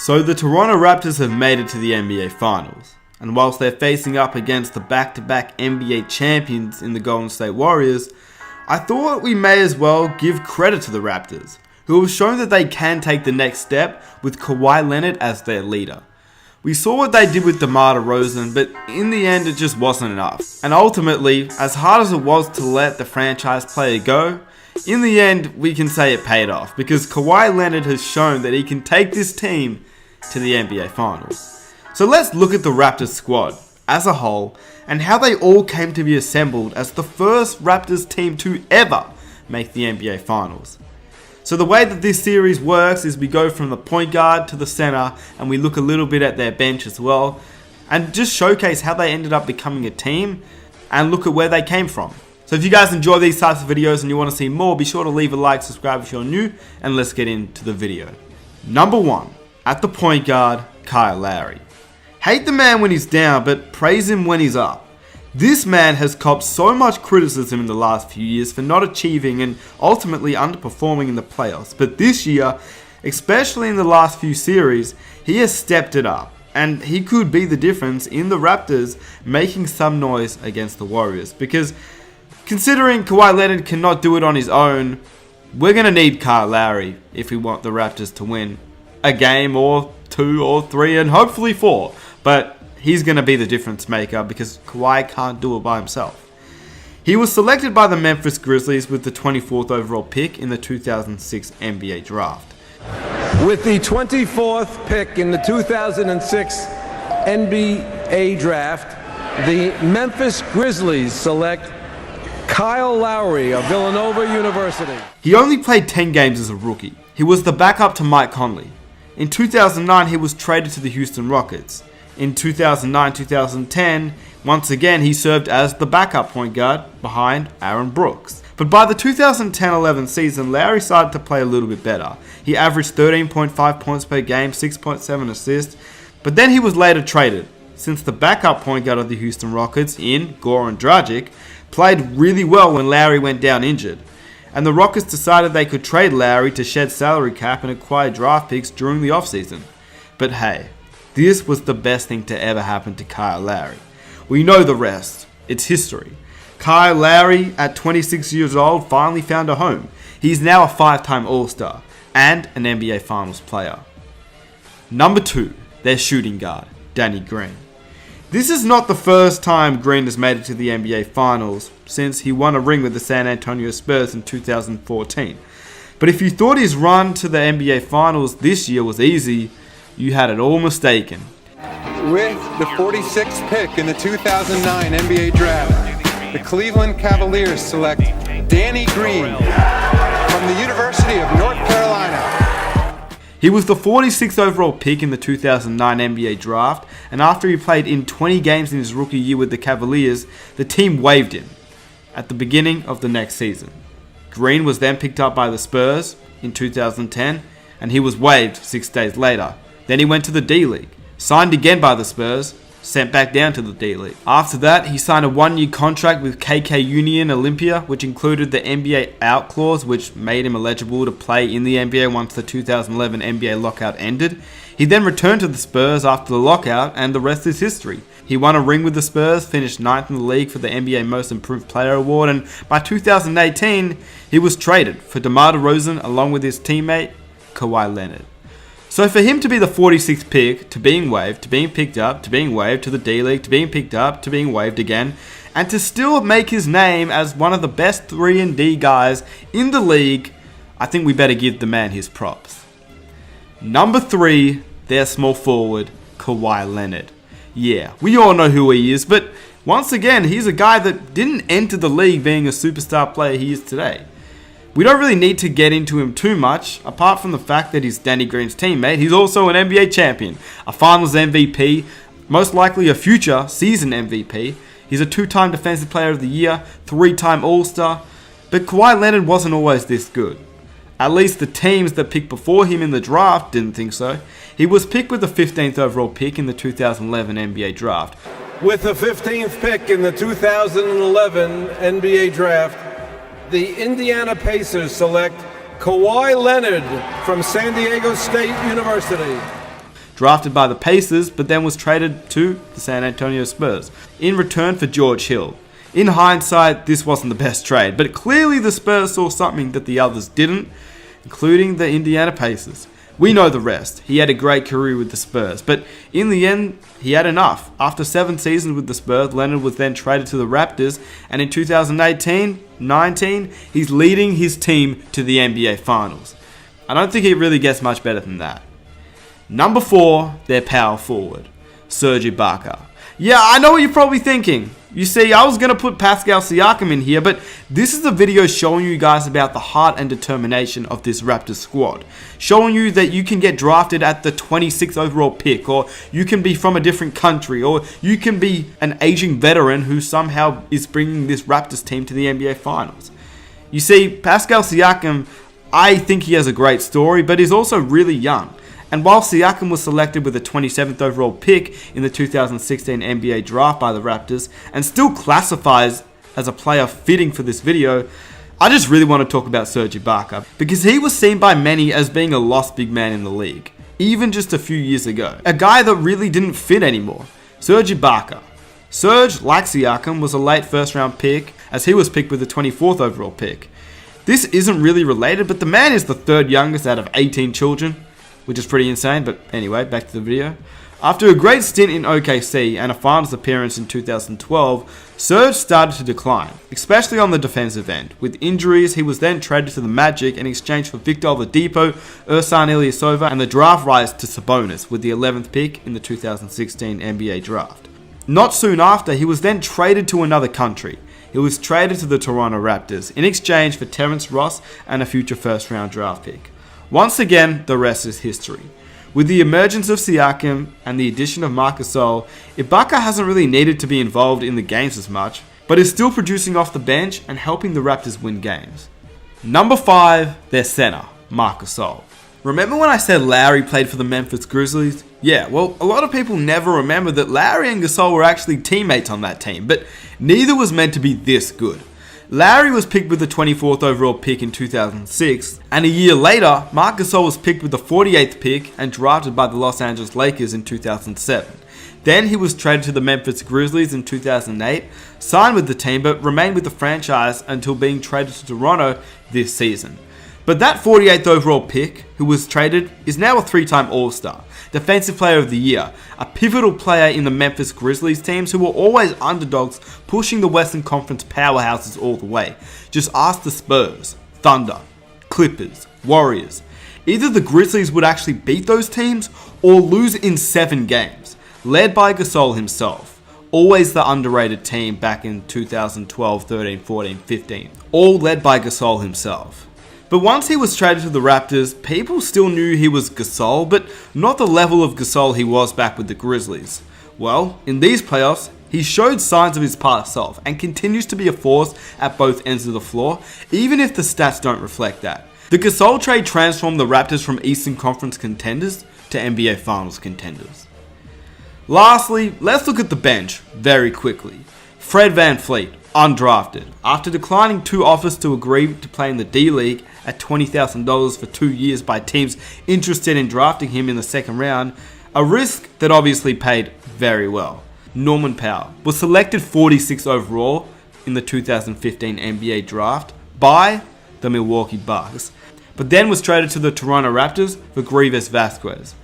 So the Toronto Raptors have made it to the NBA Finals, and whilst they're facing up against the back-to-back NBA champions in the Golden State Warriors, I thought we may as well give credit to the Raptors, who have shown that they can take the next step with Kawhi Leonard as their leader. We saw what they did with DeMar DeRozan, but in the end it just wasn't enough. And ultimately, as hard as it was to let the franchise player go, in the end we can say it paid off, because Kawhi Leonard has shown that he can take this team to the NBA Finals. So let's look at the Raptors squad as a whole and how they all came to be assembled as the first Raptors team to ever make the NBA Finals. So the way that this series works is we go from the point guard to the center and we look a little bit at their bench as well and just showcase how they ended up becoming a team and look at where they came from. So if you guys enjoy these types of videos and you want to see more, be sure to leave a like, subscribe if you're new, and let's get into the video. Number 1, at the point guard, Kyle Lowry. Hate the man when he's down, but praise him when he's up. This man has copped so much criticism in the last few years for not achieving and ultimately underperforming in the playoffs. But this year, especially in the last few series, he has stepped it up. And he could be the difference in the Raptors making some noise against the Warriors. Because considering Kawhi Leonard cannot do it on his own, we're going to need Kyle Lowry if we want the Raptors to win a game or 2 or 3 and hopefully 4. But he's going to be the difference maker because Kawhi can't do it by himself. He was selected by the Memphis Grizzlies with the 24th overall pick in the 2006 NBA Draft. With the 24th pick in the 2006 NBA Draft, the Memphis Grizzlies select Kyle Lowry of Villanova University. He only played 10 games as a rookie. He was the backup to Mike Conley. In 2009, he was traded to the Houston Rockets. In 2009-2010, once again, he served as the backup point guard behind Aaron Brooks. But by the 2010-11 season, Lowry started to play a little bit better. He averaged 13.5 points per game, 6.7 assists, but then he was later traded, since the backup point guard of the Houston Rockets, in Goran Dragic, played really well when Lowry went down injured. And the Rockets decided they could trade Lowry to shed salary cap and acquire draft picks during the offseason. But hey, this was the best thing to ever happen to Kyle Lowry. We know the rest. It's history. Kyle Lowry, at 26 years old, finally found a home. He's now a 5-time All-Star and an NBA Finals player. Number 2, their shooting guard, Danny Green. This is not the first time Green has made it to the NBA Finals, since he won a ring with the San Antonio Spurs in 2014. But if you thought his run to the NBA Finals this year was easy, you had it all mistaken. With the 46th pick in the 2009 NBA Draft, the Cleveland Cavaliers select Danny Green from the University of North Carolina. He was the 46th overall pick in the 2009 NBA Draft, and after he played in 20 games in his rookie year with the Cavaliers, the team waived him at the beginning of the next season. Green was then picked up by the Spurs in 2010, and he was waived 6 days later. Then he went to the D-League, signed again by the Spurs, sent back down to the D-League. After that, he signed a 1-year contract with KK Union Olympia, which included the NBA out clause, which made him eligible to play in the NBA once the 2011 NBA lockout ended. He then returned to the Spurs after the lockout, and the rest is history. He won a ring with the Spurs, finished 9th in the league for the NBA Most Improved Player Award, and by 2018, he was traded for DeMar DeRozan along with his teammate, Kawhi Leonard. So for him to be the 46th pick, to being waived, to being picked up, to being waived to the D-League, to being picked up, to being waived again, and to still make his name as one of the best 3-and-D guys in the league, I think we better give the man his props. Number 3, their small forward, Kawhi Leonard. Yeah, we all know who he is, but once again, he's a guy that didn't enter the league being a superstar player he is today. We don't really need to get into him too much, apart from the fact that he's Danny Green's teammate. He's also an NBA champion, a Finals MVP, most likely a future season MVP. He's a 2-time Defensive Player of the Year, 3-time All-Star. But Kawhi Leonard wasn't always this good. At least the teams that picked before him in the draft didn't think so. He was picked with the 15th overall pick in the 2011 NBA Draft. With the 15th pick in the 2011 NBA Draft, the Indiana Pacers select Kawhi Leonard from San Diego State University. drafted by the Pacers, but then was traded to the San Antonio Spurs in return for George Hill. In hindsight, this wasn't the best trade, but clearly the Spurs saw something that the others didn't, including the Indiana Pacers. We know the rest. He had a great career with the Spurs, but in the end, he had enough. After 7 seasons with the Spurs, Leonard was then traded to the Raptors, and in 2018-19, he's leading his team to the NBA Finals. I don't think it really gets much better than that. Number 4, their power forward, Serge Ibaka. Yeah, I know what you're probably thinking. You see, I was going to put Pascal Siakam in here, but this is a video showing you guys about the heart and determination of this Raptors squad. Showing you that you can get drafted at the 26th overall pick, or you can be from a different country, or you can be an aging veteran who somehow is bringing this Raptors team to the NBA Finals. You see, Pascal Siakam, I think he has a great story, but he's also really young. And while Siakam was selected with the 27th overall pick in the 2016 NBA draft by the Raptors, and still classifies as a player fitting for this video, I just really want to talk about Serge Ibaka, because he was seen by many as being a lost big man in the league, even just a few years ago. A guy that really didn't fit anymore. Serge Ibaka. Serge, like Siakam, was a late first round pick, as he was picked with the 24th overall pick. This isn't really related, but the man is the 3rd youngest out of 18 children, which is pretty insane, but anyway, back to the video. After a great stint in OKC and a finals appearance in 2012, Serge started to decline, especially on the defensive end. With injuries, he was then traded to the Magic in exchange for Victor Oladipo, Ersan Ilyasova, and the draft rights to Sabonis with the 11th pick in the 2016 NBA draft. Not soon after, he was then traded to another country. He was traded to the Toronto Raptors in exchange for Terrence Ross and a future first round draft pick. Once again, the rest is history. With the emergence of Siakam and the addition of Marc Gasol, Ibaka hasn't really needed to be involved in the games as much, but is still producing off the bench and helping the Raptors win games. Number 5, their center, Marc Gasol. Remember when I said Lowry played for the Memphis Grizzlies? Yeah, well, a lot of people never remember that Lowry and Gasol were actually teammates on that team, but neither was meant to be this good. Lowry was picked with the 24th overall pick in 2006, and a year later, Marc Gasol was picked with the 48th pick and drafted by the Los Angeles Lakers in 2007. Then he was traded to the Memphis Grizzlies in 2008, signed with the team but remained with the franchise until being traded to Toronto this season. But that 48th overall pick, who was traded, is now a 3-time All-Star, Defensive Player of the Year, a pivotal player in the Memphis Grizzlies teams who were always underdogs pushing the Western Conference powerhouses all the way. Just ask the Spurs, Thunder, Clippers, Warriors. Either the Grizzlies would actually beat those teams or lose in 7 games, led by Gasol himself. Always the underrated team back in 2012, 13, 14, 15. All led by Gasol himself. But once he was traded to the Raptors, people still knew he was Gasol, but not the level of Gasol he was back with the Grizzlies. Well, in these playoffs, he showed signs of his past self and continues to be a force at both ends of the floor, even if the stats don't reflect that. The Gasol trade transformed the Raptors from Eastern Conference contenders to NBA Finals contenders. Lastly, let's look at the bench very quickly. Fred VanVleet, undrafted. After declining 2 offers to agree to play in the D-League at $20,000 for 2 years by teams interested in drafting him in the 2nd round, a risk that obviously paid very well. Norman Powell was selected 46th overall in the 2015 NBA draft by the Milwaukee Bucks, but then was traded to the Toronto Raptors for Grievous Vasquez.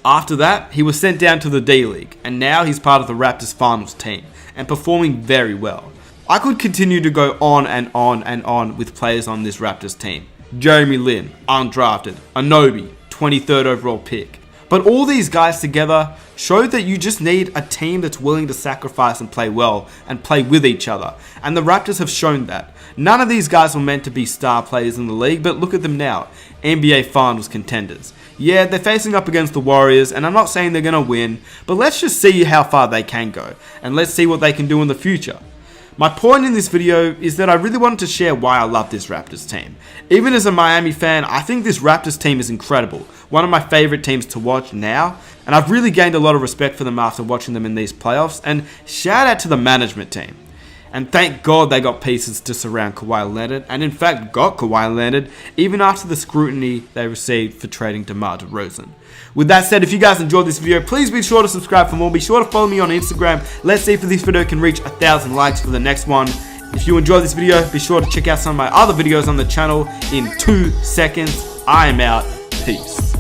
After that, he was sent down to the D-League, and now he's part of the Raptors finals team, and performing very well. I could continue to go on and on and on with players on this Raptors team. Jeremy Lin, undrafted. Anunoby, 23rd overall pick. But all these guys together showed that you just need a team that's willing to sacrifice and play well and play with each other. And the Raptors have shown that. None of these guys were meant to be star players in the league, but look at them now. NBA Finals contenders. Yeah, they're facing up against the Warriors, and I'm not saying they're going to win, but let's just see how far they can go. And let's see what they can do in the future. My point in this video is that I really wanted to share why I love this Raptors team. Even as a Miami fan, I think this Raptors team is incredible. One of my favorite teams to watch now, and I've really gained a lot of respect for them after watching them in these playoffs, and shout out to the management team. And thank God they got pieces to surround Kawhi Leonard, and in fact got Kawhi Leonard, even after the scrutiny they received for trading DeMar DeRozan. With that said, if you guys enjoyed this video, please be sure to subscribe for more. Be sure to follow me on Instagram. Let's see if this video can reach 1,000 likes for the next one. If you enjoyed this video, be sure to check out some of my other videos on the channel in 2 seconds. I am out. Peace.